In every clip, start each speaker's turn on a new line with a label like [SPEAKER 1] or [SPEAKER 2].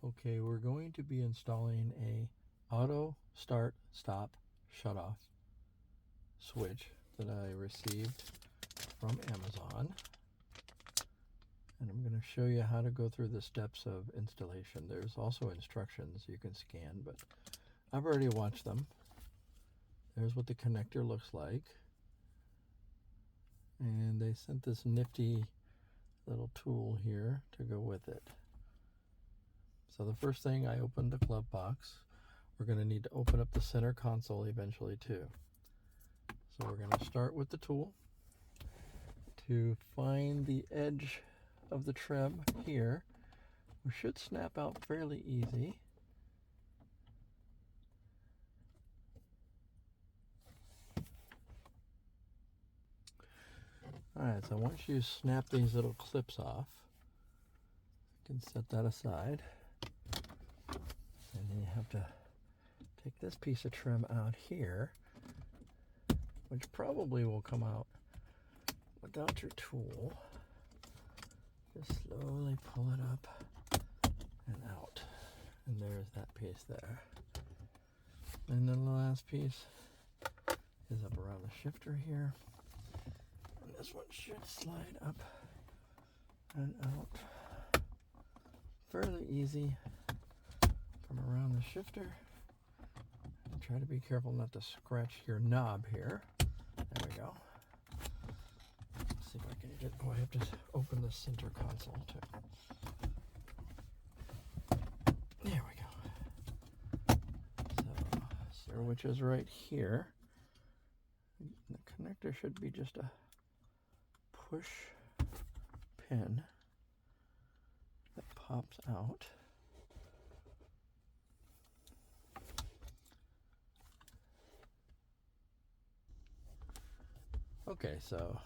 [SPEAKER 1] Okay, we're going to be installing a auto start stop shut off switch that I received from Amazon, and I'm going to show you how to go through the steps of installation. There's also instructions you can scan, but I've already watched them. There's what the connector looks like, and they sent this nifty little tool here to go with it. So the first thing, I opened the glove box. We're going to need to open up the center console eventually too. So we're going to start with the tool to find the edge of the trim here. We should snap out fairly easy. Alright, so once you snap these little clips off, you can set that aside. And then you have to take this piece of trim out here, which probably will come out without your tool. Just slowly pull it up and out. And there's that piece there. And then the last piece is up around the shifter here. And this one should slide up and out fairly easy from around the shifter. And try to be careful not to scratch your knob here. There we go. Let's see if I can get, I have to open the center console too. There we go. So, which is right here. The connector should be just a push pin that pops out. Okay, so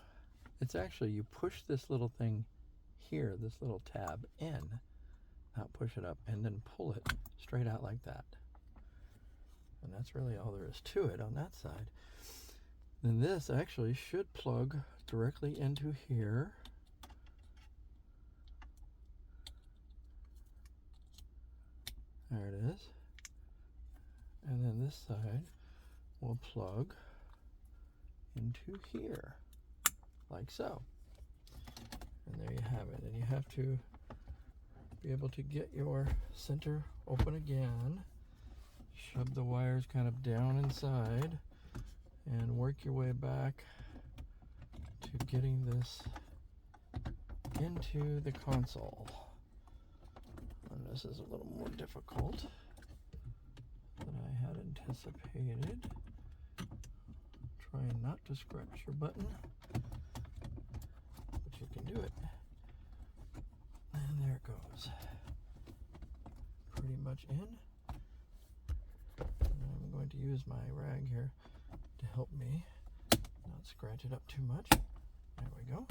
[SPEAKER 1] it's actually, you push this little thing here, this little tab in, not push it up, and then pull it straight out like that. And that's really all there is to it on that side. Then this actually should plug directly into here. There it is. And then this side will plug into here, like so. And there you have it. And you have to be able to get your center open again. Shove the wires kind of down inside and work your way back to getting this into the console. And this is a little more difficult than I had anticipated. Trying not to scratch your button, but you can do it. And there it goes. Pretty much in. And I'm going to use my rag here to help me not scratch it up too much. There we go.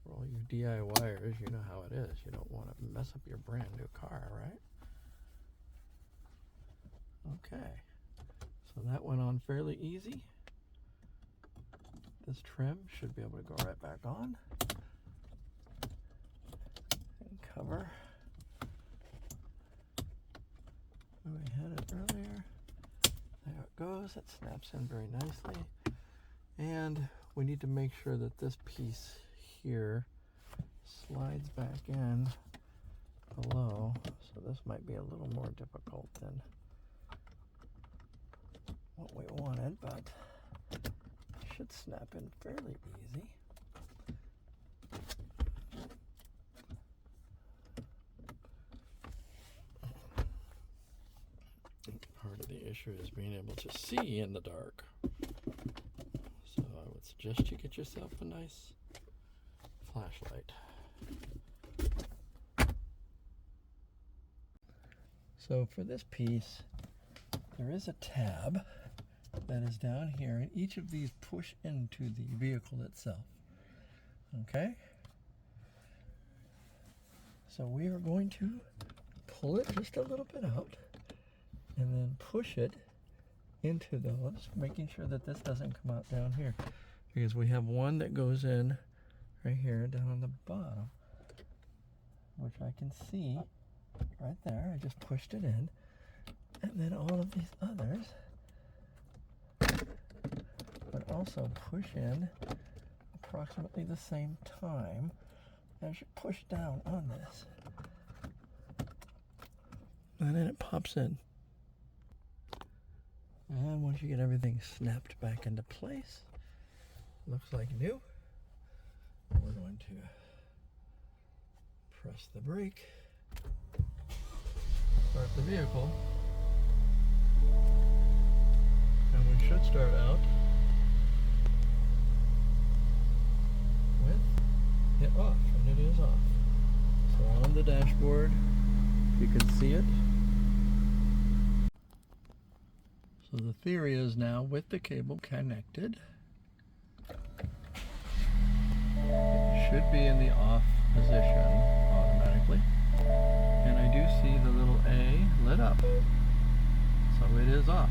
[SPEAKER 1] For all you DIYers, you know how it is. You don't want to mess up your brand new car, right? Okay. So that went on fairly easy. This trim should be able to go right back on. And cover. We had it earlier. There it goes. It snaps in very nicely. And we need to make sure that this piece here slides back in below. So this might be a little more difficult than what we wanted, but it should snap in fairly easy. Part of the issue is being able to see in the dark. So I would suggest you get yourself a nice flashlight. So for this piece, there is a tab that is down here, and each of these push into the vehicle itself. Okay? So we are going to pull it just a little bit out and then push it into those, making sure that this doesn't come out down here, because we have one that goes in right here down on the bottom. which I can see right there. I just pushed it in. And then all of these others would also push in approximately the same time as you push down on this. And then it pops in. And once you get everything snapped back into place, looks like new. We're going to press the brake, start the vehicle, and we should start out with it off, and it is off. So on the dashboard, you can see it. So the theory is now with the cable connected, it should be in the off position automatically. And I do see the little A lit up. So it is off.